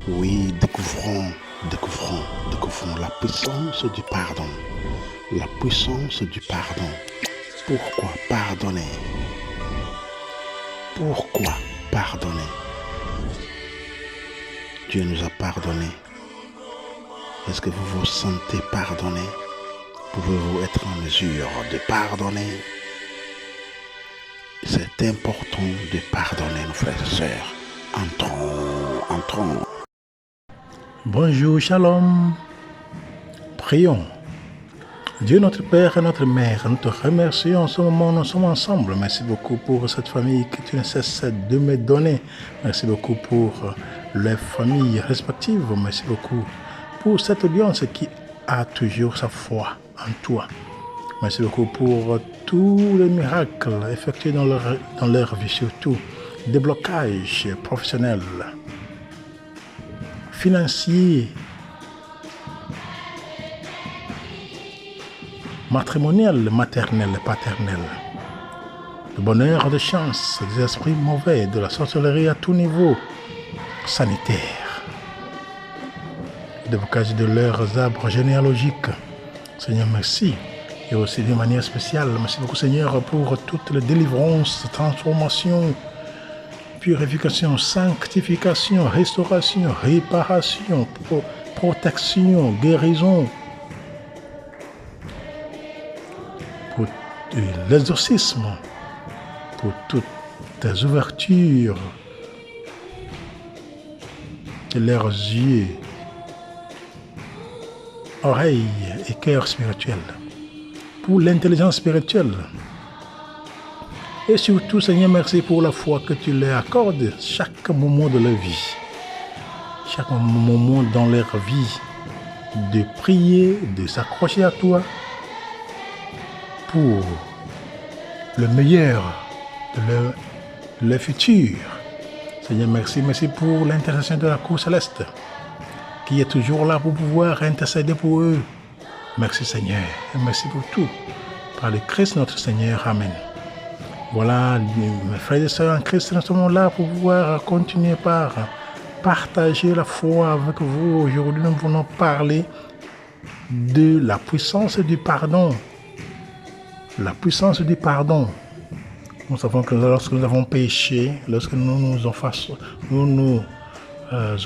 Oui, découvrons la puissance du pardon. La puissance du pardon. Pourquoi pardonner? Pourquoi pardonner? Dieu nous a pardonné. Est-ce que vous vous sentez pardonné? Pouvez-vous être en mesure de pardonner? C'est important de pardonner nos frères et sœurs. Entrons. Bonjour, shalom. Prions. Dieu notre Père et notre Mère, nous te remercions en ce moment, nous sommes ensemble. Merci beaucoup pour cette famille que tu ne cesses de me donner. Merci beaucoup pour les familles respectives. Merci beaucoup pour cette audience qui a toujours sa foi en toi. Merci beaucoup pour tous les miracles effectués dans leur vie, surtout des blocages professionnels, financiers, matrimonial, maternel et paternel, de bonheur, de chance, des esprits mauvais, de la sorcellerie à tout niveau, sanitaire, de blocage de leurs arbres généalogiques. Seigneur, merci. Et aussi de manière spéciale, merci beaucoup Seigneur pour toutes les délivrances, transformations, purification, sanctification, restauration, réparation, protection, guérison, pour l'exorcisme, pour toutes tes ouvertures de leurs yeux, oreilles et cœurs spirituels, pour l'intelligence spirituelle. Et surtout, Seigneur, merci pour la foi que tu leur accordes chaque moment de leur vie, chaque moment dans leur vie, de prier, de s'accrocher à toi pour le meilleur de leur futur. Seigneur, merci pour l'intercession de la cour céleste, qui est toujours là pour pouvoir intercéder pour eux. Merci Seigneur, et merci pour tout. Par le Christ notre Seigneur, Amen. Voilà, mes frères et sœurs en Christ, nous sommes là pour pouvoir continuer par partager la foi avec vous. Aujourd'hui, nous voulons parler de la puissance du pardon. La puissance du pardon. Nous savons que lorsque nous avons péché, lorsque nous nous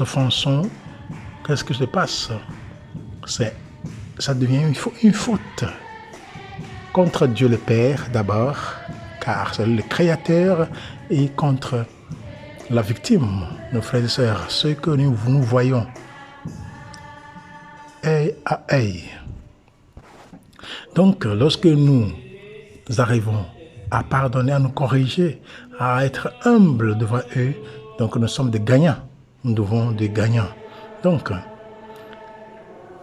offensons, qu'est-ce qui se passe? Ça devient une faute contre Dieu le Père d'abord, car c'est le Créateur, et contre la victime, nos frères et sœurs, ceux que nous voyons œil à œil. Donc, lorsque nous arrivons à pardonner, à nous corriger, à être humbles devant eux, donc nous sommes des gagnants. Nous devons des gagnants. Donc,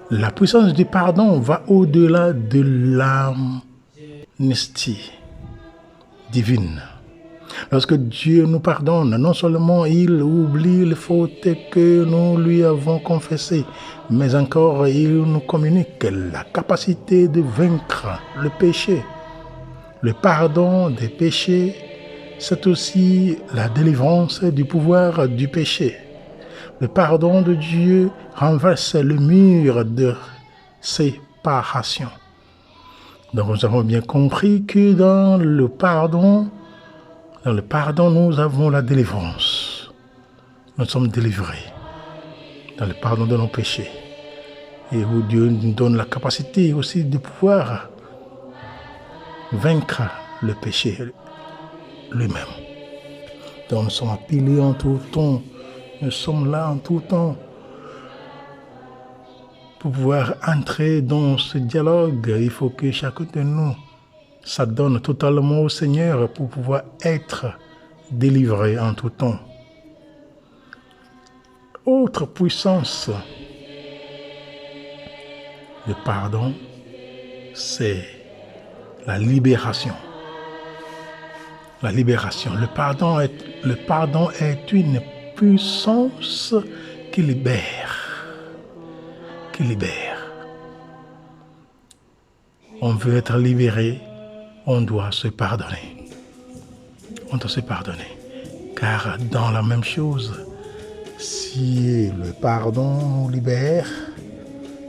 la puissance du pardon va au-delà de l'amnistie divine. Lorsque Dieu nous pardonne, non seulement il oublie les fautes que nous lui avons confessées, mais encore il nous communique la capacité de vaincre le péché. Le pardon des péchés, c'est aussi la délivrance du pouvoir du péché. Le pardon de Dieu renverse le mur de séparation. Donc nous avons bien compris que dans le pardon, nous avons la délivrance. Nous sommes délivrés dans le pardon de nos péchés. Et où Dieu nous donne la capacité aussi de pouvoir vaincre le péché lui-même. Donc nous sommes appelés en tout temps. Nous sommes là en tout temps pour pouvoir entrer dans ce dialogue. Il faut que chacun de nous s'adonne totalement au Seigneur pour pouvoir être délivré en tout temps. Autre puissance de pardon, c'est la libération. La libération. Le pardon est une puissance qui libère. On veut être libéré, on doit se pardonner. Car dans la même chose, Si le pardon nous libère,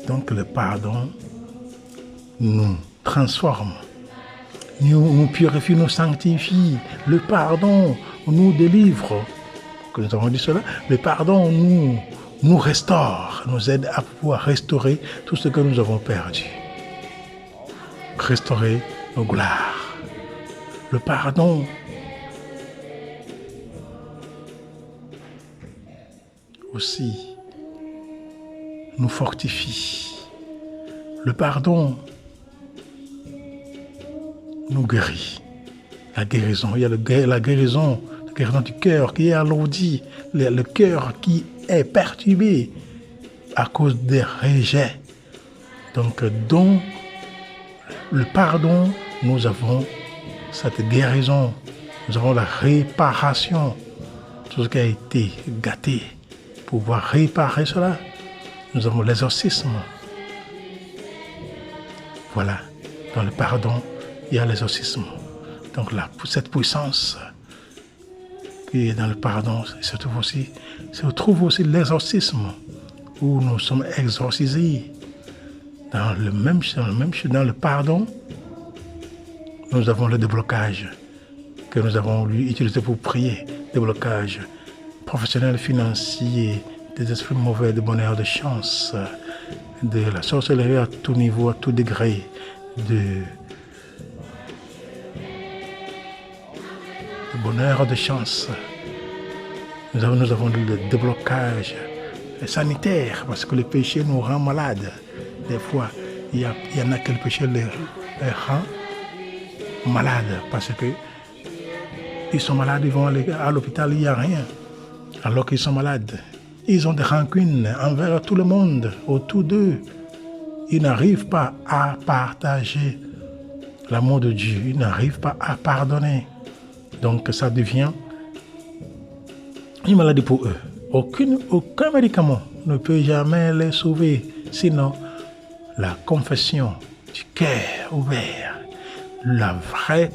donc le pardon nous transforme, nous purifie, nous sanctifie. Le pardon nous délivre. Que nous avons dit cela. Le pardon nous restaure, nous aide à pouvoir restaurer tout ce que nous avons perdu. Restaurer nos gloires. Le pardon aussi nous fortifie. Le pardon nous guérit. La guérison, il y a la guérison du cœur qui est alourdi, le cœur qui est perturbé à cause des rejets. Donc, dans le pardon, nous avons cette guérison, nous avons la réparation, tout ce qui a été gâté. Pour pouvoir réparer cela, nous avons l'exorcisme. Voilà, dans le pardon, il y a l'exorcisme. Donc cette puissance qui est dans le pardon, se trouve aussi l'exorcisme, où nous sommes exorcisés. Dans le pardon, nous avons le déblocage que nous avons utilisé pour prier, déblocage professionnel, financier, des esprits mauvais, de bonheur, de chance, de la sorcellerie à tout niveau, à tout degré, de bonheur, de chance. Nous avons le déblocage sanitaire, parce que le péché nous rend malades. Des fois, il y en a que le péché les rend malades, parce que ils sont malades, ils vont aller à l'hôpital, il n'y a rien. Alors qu'ils sont malades, ils ont des rancunes envers tout le monde, autour d'eux. Ils n'arrivent pas à partager l'amour de Dieu, ils n'arrivent pas à pardonner. Donc ça devient une maladie pour eux. Aucun médicament ne peut jamais les sauver, sinon la confession du cœur ouvert, la vraie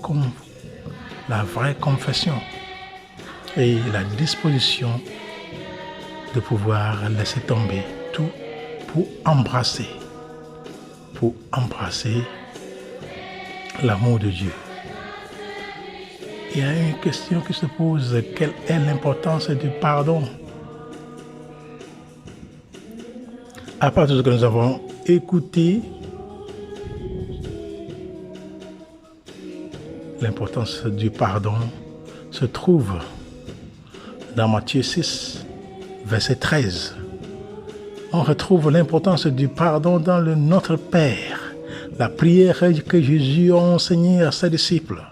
confession et la disposition de pouvoir laisser tomber tout pour embrasser l'amour de Dieu. Il y a une question qui se pose, quelle est l'importance du pardon? À partir de ce que nous avons écouté, l'importance du pardon se trouve dans Matthieu 6, verset 13. On retrouve l'importance du pardon dans le Notre Père, la prière que Jésus a enseignée à ses disciples,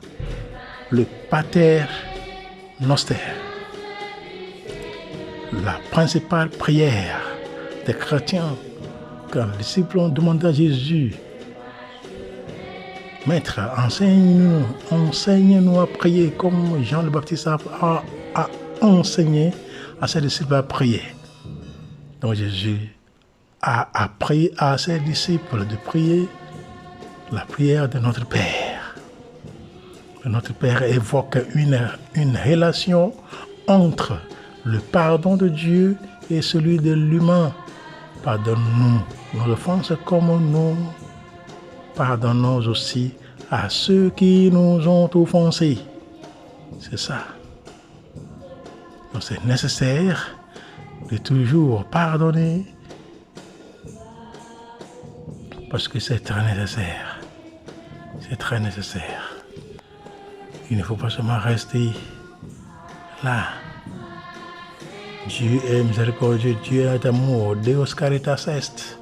le Pater Noster. La principale prière des chrétiens, quand les disciples ont demandé à Jésus, Maître, enseigne-nous à prier comme Jean le Baptiste a enseigné à ses disciples à prier. Donc Jésus a appris à ses disciples de prier la prière de notre Père. Notre Père évoque une relation entre le pardon de Dieu et celui de l'humain. Pardonne-nous nos offenses comme nous pardonnons aussi à ceux qui nous ont offensés. C'est ça. Donc c'est nécessaire de toujours pardonner parce que c'est très nécessaire. C'est très nécessaire. Il ne faut pas seulement rester là. Dieu est miséricordieux, Dieu est amour. Deus caritas est.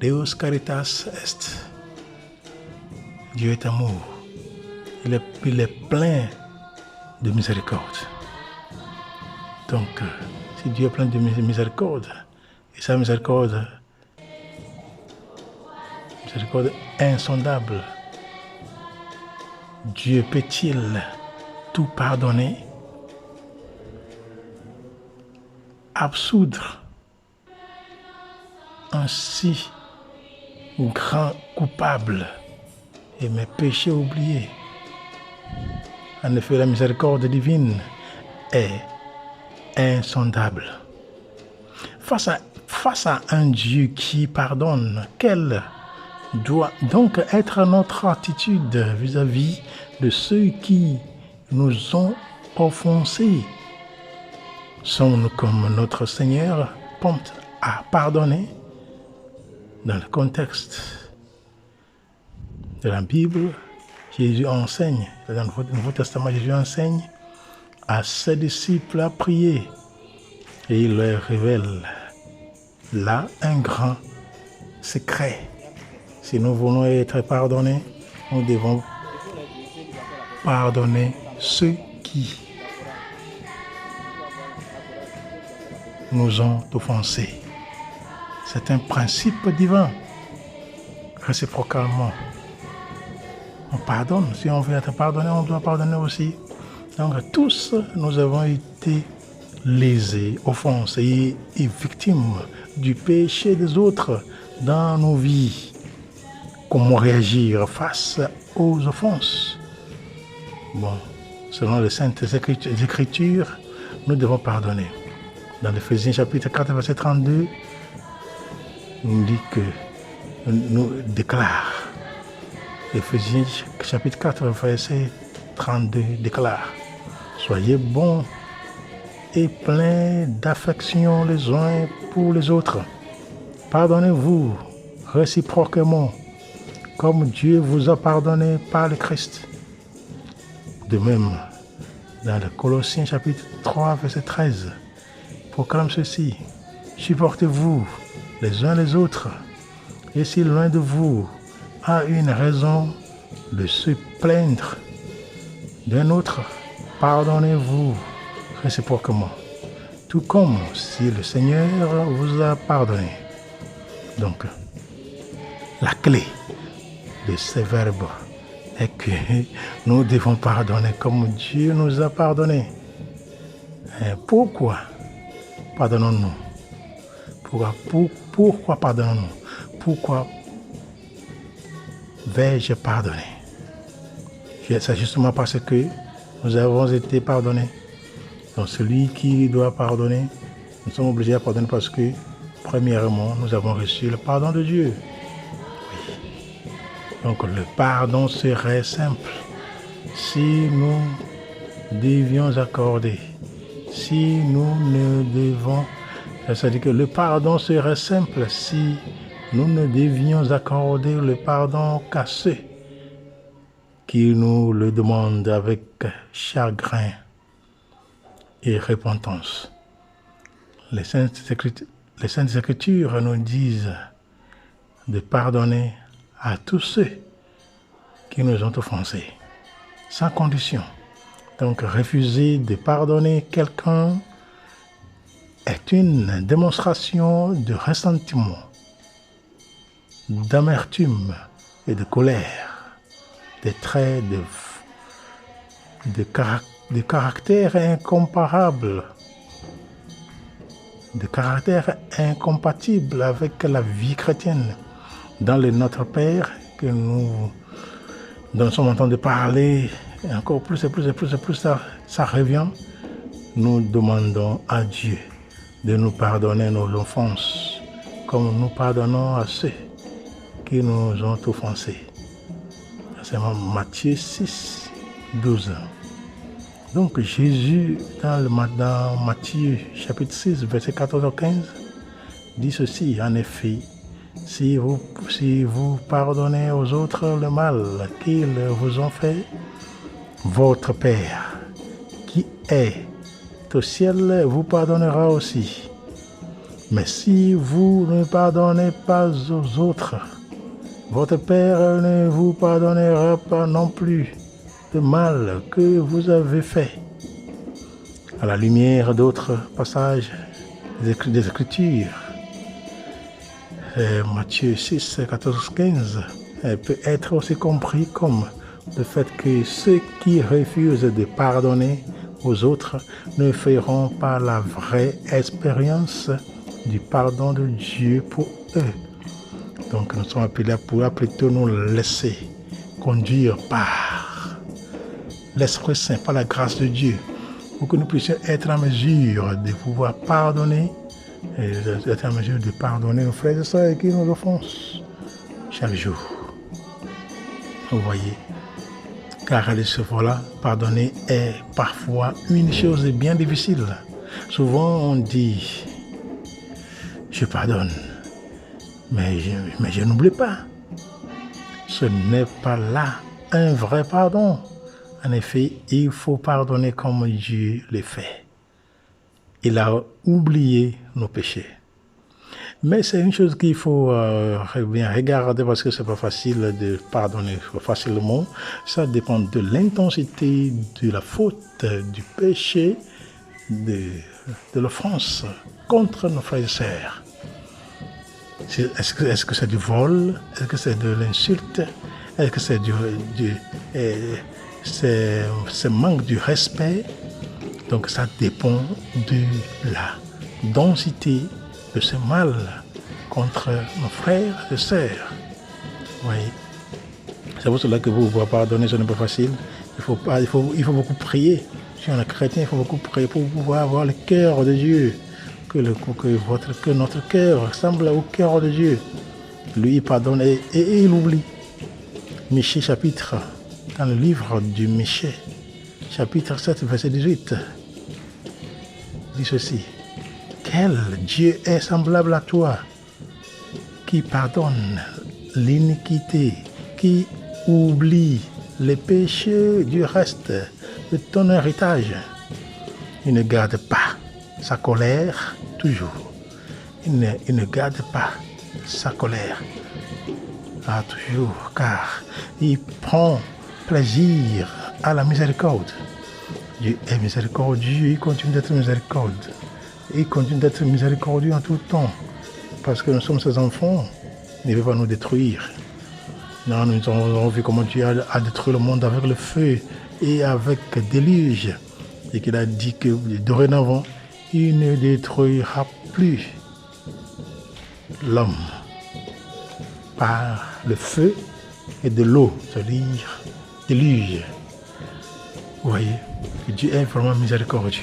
Deus caritas est. Dieu est amour. Il est plein de miséricorde. Donc, si Dieu est plein de miséricorde, et sa miséricorde insondable, Dieu peut-il tout pardonner, absoudre un si grand coupable et mes péchés oubliés? En effet, la miséricorde divine est insondable. face à un Dieu qui pardonne, quelle doit donc être notre attitude vis-à-vis de ceux qui nous ont offensés? Sommes-nous comme notre Seigneur prompts à pardonner? Dans le contexte de la Bible, Jésus enseigne, dans le Nouveau Testament, Jésus enseigne à ses disciples à prier et il leur révèle là un grand secret. Si nous voulons être pardonnés, nous devons pardonner ceux qui nous ont offensés. C'est un principe divin. Réciproquement, on pardonne. Si on veut être pardonné, on doit pardonner aussi. Donc tous, nous avons été lésés, offensés et victimes du péché des autres dans nos vies. Comment réagir face aux offenses? Bon, selon les Saintes Écritures, nous devons pardonner. Dans l'Éphésiens chapitre 4, verset 32, nous dit que nous déclare. Éphésiens chapitre 4, verset 32 déclare: soyez bons et pleins d'affection les uns pour les autres. Pardonnez-vous réciproquement, comme Dieu vous a pardonné par le Christ. De même, dans le Colossiens chapitre 3, verset 13, proclame ceci: supportez-vous les uns les autres, et si l'un de vous a une raison de se plaindre d'un autre, pardonnez-vous réciproquement, tout comme si le Seigneur vous a pardonné. Donc, la clé de ces verbes est que nous devons pardonner comme Dieu nous a pardonné. Et pourquoi pardonnons-nous? Pourquoi pardonnons-nous? Pourquoi vais-je pardonner? C'est justement parce que nous avons été pardonnés. Donc celui qui doit pardonner, nous sommes obligés à pardonner parce que, premièrement, nous avons reçu le pardon de Dieu. Oui. Donc le pardon serait simple si nous devions accorder. Si nous ne devons... C'est-à-dire que le pardon serait simple si nous ne devions accorder le pardon qu'à ceux qui nous le demandent avec chagrin et repentance. Les Saintes Écritures nous disent de pardonner à tous ceux qui nous ont offensés, sans condition. Donc refuser de pardonner quelqu'un est une démonstration de ressentiment, d'amertume et de colère, des traits de caractère incomparable, de caractère incompatible avec la vie chrétienne. Dans le Notre Père, que nous sommes en train de parler, et encore plus, ça revient, nous demandons à Dieu de nous pardonner nos offenses, comme nous pardonnons à ceux qui nous ont offensés. C'est Matthieu 6, 12. Donc Jésus, dans Matthieu chapitre 6, verset 14 à 15, dit ceci: en effet, si vous pardonnez aux autres le mal qu'ils vous ont fait, votre Père qui est au ciel vous pardonnera aussi. Mais si vous ne pardonnez pas aux autres, votre Père ne vous pardonnera pas non plus le mal que vous avez fait. À la lumière d'autres passages des Écritures, Matthieu 6, 14, 15, peut être aussi compris comme le fait que ceux qui refusent de pardonner aux autres ne feront pas la vraie expérience du pardon de Dieu pour eux. Donc nous sommes appelés à plutôt nous laisser conduire par l'Esprit Saint, par la grâce de Dieu, pour que nous puissions être en mesure de pouvoir pardonner et d'être en mesure de pardonner nos frères et sœurs qui nous offensent chaque jour. Vous voyez, car de ce fait-là, pardonner est parfois une chose bien difficile. Souvent on dit, je pardonne, mais je n'oublie pas. Ce n'est pas là un vrai pardon. En effet, il faut pardonner comme Dieu le fait. Il a oublié nos péchés. Mais c'est une chose qu'il faut bien regarder parce que c'est pas facile de pardonner facilement. Ça dépend de l'intensité de la faute, du péché, de l'offense contre nos frères et sœurs. Est-ce que c'est du vol? Est-ce que c'est de l'insulte? Est-ce que c'est c'est manque du respect? Donc ça dépend de la densité de ce mal contre nos frères et sœurs. Oui. C'est pour cela que vous pouvez pardonner, ce n'est pas facile. Il faut beaucoup prier. Si on est chrétien, il faut beaucoup prier pour pouvoir avoir le cœur de Dieu. Que notre cœur ressemble au cœur de Dieu. Lui, il pardonne et il oublie. Michée chapitre, dans le livre du Michée, chapitre 7, verset 18, dit ceci. Quel Dieu est semblable à toi, qui pardonne l'iniquité, qui oublie les péchés du reste de ton héritage. Il ne garde pas sa colère toujours. Il ne garde pas sa colère toujours, car il prend plaisir à la miséricorde. Dieu est miséricordieux, il continue d'être miséricordieux. Il continue d'être miséricordieux en tout temps, parce que nous sommes ses enfants. Il ne veut pas nous détruire. Non, nous avons vu comment Dieu a détruit le monde avec le feu et avec le déluge. Et qu'il a dit que dorénavant, il ne détruira plus l'homme par le feu et de l'eau, c'est-à-dire déluge. Vous voyez, Dieu est vraiment miséricordieux.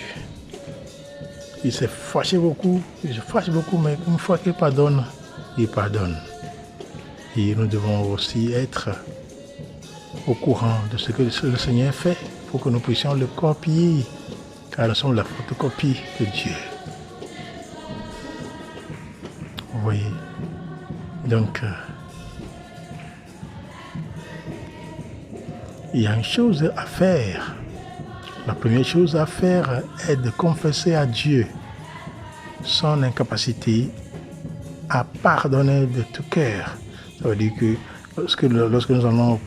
Il s'est fâché beaucoup, mais une fois qu'il pardonne, il pardonne. Et nous devons aussi être au courant de ce que le Seigneur fait pour que nous puissions le copier, car nous sommes la photocopie de Dieu. Vous voyez, donc il y a une chose à faire. La première chose à faire est de confesser à Dieu son incapacité à pardonner de tout cœur. Ça veut dire que lorsque nous allons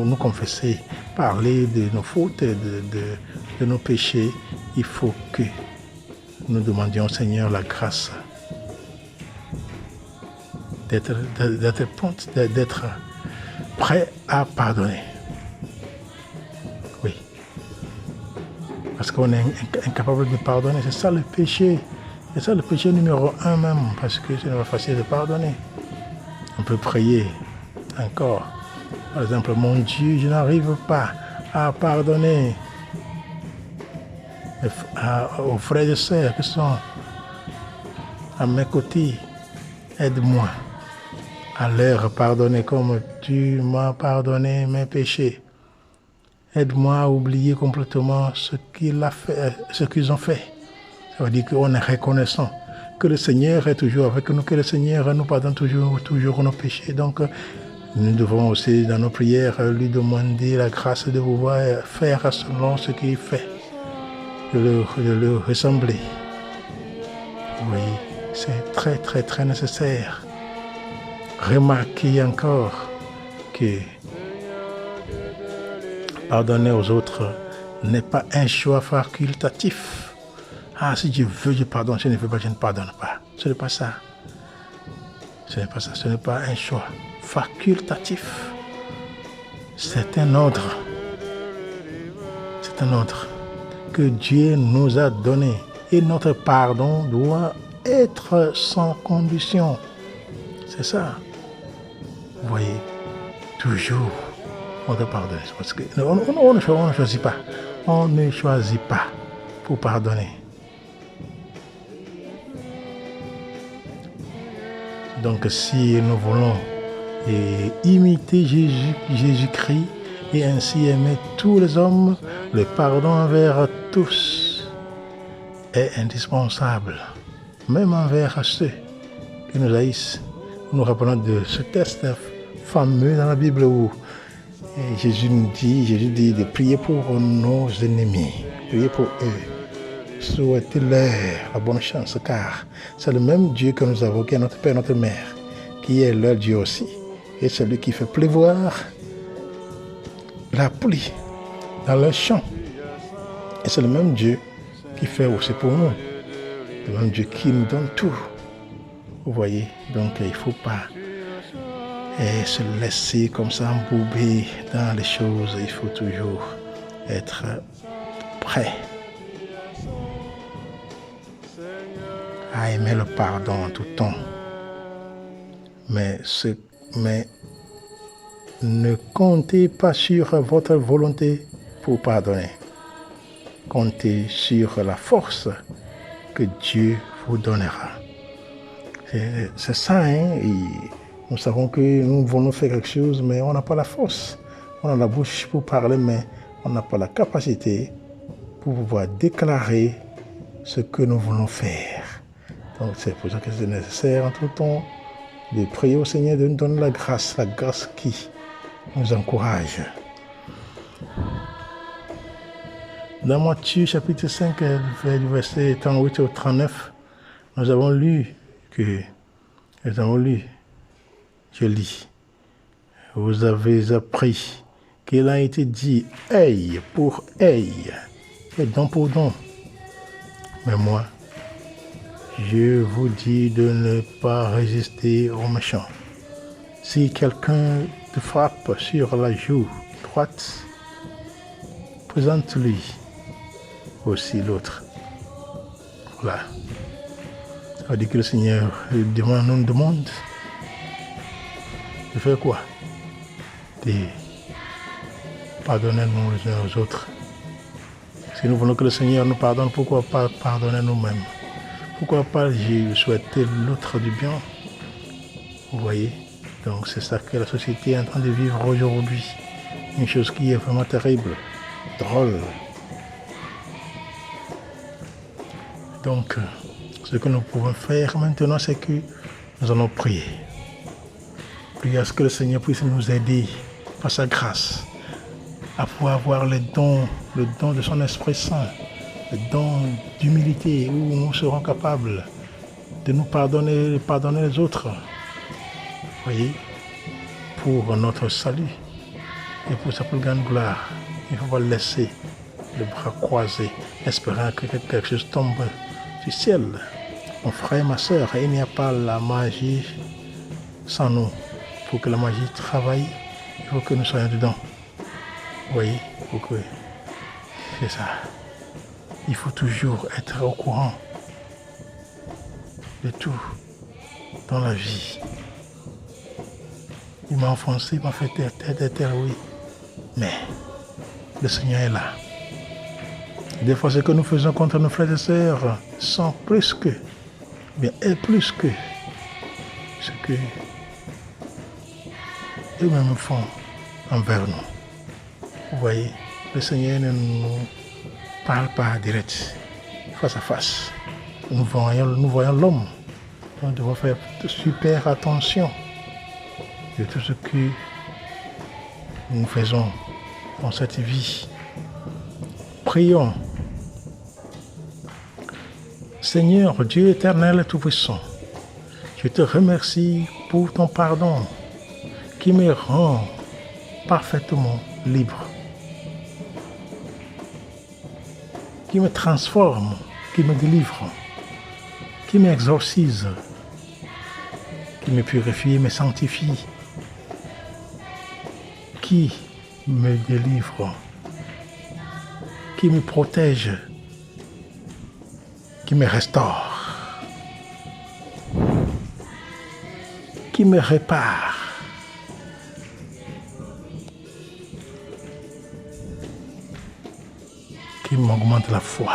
nous confesser, parler de nos fautes, de nos péchés, il faut que nous demandions au Seigneur la grâce d'être prêt à pardonner. Oui. Parce qu'on est incapable de pardonner. C'est ça le péché. C'est ça le péché numéro 1 même, parce que ce n'est pas facile de pardonner. On peut prier encore. Par exemple, mon Dieu, je n'arrive pas à pardonner aux frères et sœurs qui sont à mes côtés. Aide-moi à leur pardonner comme tu m'as pardonné mes péchés. Aide-moi à oublier complètement ce qu'ils ont fait. Ça veut dire qu'on est reconnaissant que le Seigneur est toujours avec nous, que le Seigneur nous pardonne toujours nos péchés. Donc, nous devons aussi, dans nos prières, lui demander la grâce de pouvoir faire selon ce qu'il fait, de le ressembler. Oui, c'est très, très, très nécessaire. Remarquez encore que pardonner aux autres n'est pas un choix facultatif. Ah, si je veux, je pardonne. Si je ne veux pas, je ne pardonne pas. Ce n'est pas ça. Ce n'est pas ça. Ce n'est pas un choix facultatif. C'est un ordre. C'est un ordre que Dieu nous a donné. Et notre pardon doit être sans condition. C'est ça. Vous voyez, toujours, on doit pardonner. Parce que on ne choisit pas. On ne choisit pas pour pardonner. Donc si nous voulons imiter Jésus-Christ et ainsi aimer tous les hommes, le pardon envers tous est indispensable, même envers ceux qui nous haïssent. Nous rappelons de ce texte fameux dans la Bible où Jésus dit de prier pour nos ennemis, prier pour eux, souhaitez-leur la bonne chance, car c'est le même Dieu que nous avons, qui est notre Père, notre Mère, qui est leur Dieu aussi, et c'est lui qui fait pleuvoir la pluie dans leurs champs. Et c'est le même Dieu qui fait aussi pour nous, le même Dieu qui nous donne tout. Vous voyez, donc il ne faut pas se laisser comme ça embouber dans les choses. Il faut toujours être prêt à aimer le pardon en tout temps. Mais ne comptez pas sur votre volonté pour pardonner. Comptez sur la force que Dieu vous donnera. C'est ça, hein? Et nous savons que nous voulons faire quelque chose, mais on n'a pas la force. On a la bouche pour parler, mais on n'a pas la capacité pour pouvoir déclarer ce que nous voulons faire. Donc c'est pour ça que c'est nécessaire en tout temps de prier au Seigneur de nous donner la grâce qui nous encourage. Dans Matthieu chapitre 5, verset 38 au 39, nous avons lu, je lis, vous avez appris qu'il a été dit œil pour œil et dent pour dent. Mais moi, je vous dis de ne pas résister aux méchants. Si quelqu'un te frappe sur la joue droite, présente-lui aussi l'autre. Voilà. Ça veut dire que le Seigneur nous demande de faire quoi? De pardonner nous les uns aux autres. Si nous voulons que le Seigneur nous pardonne, pourquoi pas pardonner nous-mêmes? Pourquoi pas souhaiter l'autre du bien? Vous voyez? Donc c'est ça que la société est en train de vivre aujourd'hui. Une chose qui est vraiment terrible, drôle. Donc, ce que nous pouvons faire maintenant, c'est que nous allons prier. Prier à ce que le Seigneur puisse nous aider par sa grâce à pouvoir avoir le don de son Esprit Saint, le don d'humilité où nous serons capables de nous pardonner les autres. Voyez, pour notre salut et pour sa plus grande gloire, il faut pas laisser le bras croisé, espérant que quelque chose tombe du ciel. Mon frère, ma soeur, il n'y a pas la magie sans nous. Pour que la magie travaille, il faut que nous soyons dedans. Vous voyez, c'est ça. Il faut toujours être au courant de tout dans la vie. Il m'a enfoncé, il m'a fait terre, oui. Mais le Seigneur est là. Des fois, ce que nous faisons contre nos frères et sœurs sont plus que ce que eux-mêmes font envers nous. Vous voyez, le Seigneur ne nous parle pas direct, face à face. Nous voyons l'homme. Nous devons faire super attention de tout ce que nous faisons dans cette vie. Prions. Seigneur, Dieu éternel et tout-puissant, je te remercie pour ton pardon qui me rend parfaitement libre, qui me transforme, qui me délivre, qui m'exorcise, qui me purifie et me sanctifie, qui me délivre, qui me protège, qui me restaure, qui me répare, qui m'augmente la foi,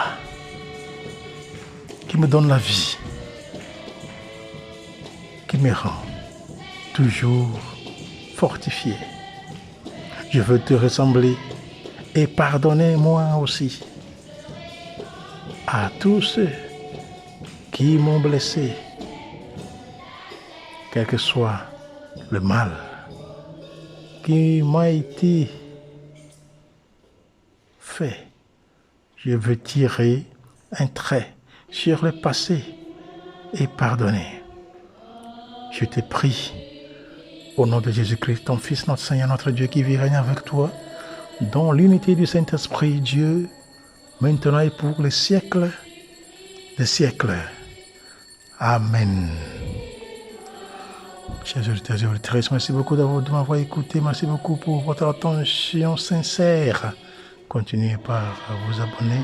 qui me donne la vie, qui qui me rend toujours fortifié. Je veux te ressembler et pardonner moi aussi à tous ceux qui m'ont blessé, quel que soit le mal qui m'a été fait. Je veux tirer un trait sur le passé et pardonner. Je te prie, au nom de Jésus-Christ, ton Fils, notre Seigneur, notre Dieu, qui vit et règne avec toi, dans l'unité du Saint-Esprit, Dieu, maintenant et pour les siècles des siècles. Amen. Chers auditeurs et auditrices, merci beaucoup de m'avoir écouté. Merci beaucoup pour votre attention sincère. Continuez par vous abonner.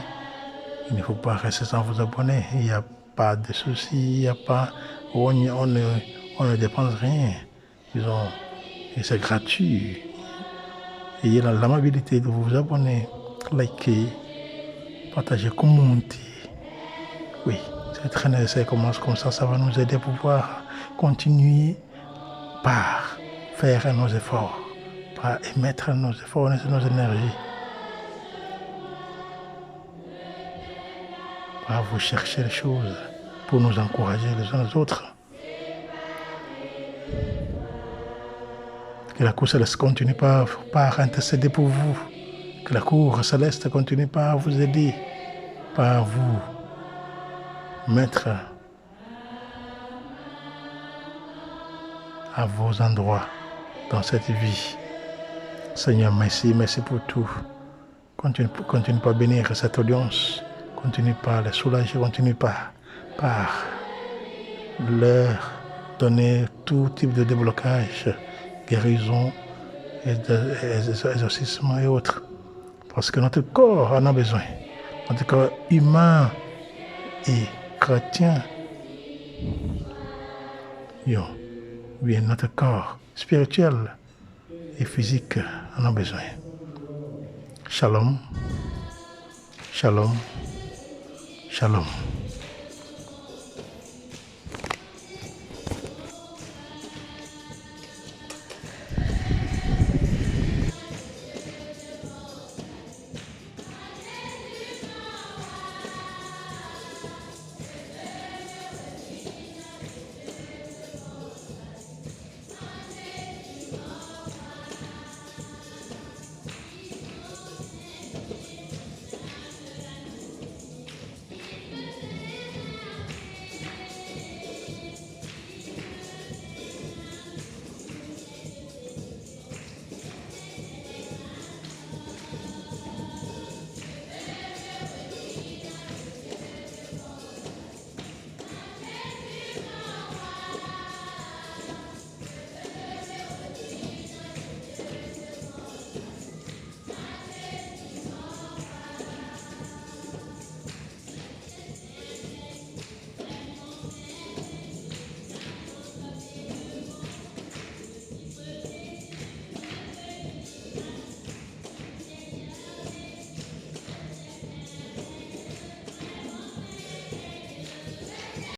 Il ne faut pas rester sans vous abonner. Il n'y a pas de souci. Il n'y a pas... On ne dépense rien. Disons, et c'est gratuit. Ayez l'amabilité de vous abonner, liker, partager, commenter. Oui, c'est très nécessaire. Commence comme ça va nous aider à pouvoir continuer par faire nos efforts, par émettre nos efforts, nos énergies, par vous chercher les choses pour nous encourager les uns les autres. Que la cour céleste continue par intercéder pour vous. Que la cour céleste continue par vous aider, par vous mettre à vos endroits dans cette vie. Seigneur, merci pour tout. Continue par bénir cette audience. Continue par les soulager. Continue par leur donner tout type de déblocage, guérison, exorcisme et autres. Parce que notre corps en a besoin. Notre corps humain et chrétien. Bien, notre corps spirituel et physique en a besoin. Shalom. Shalom. Shalom.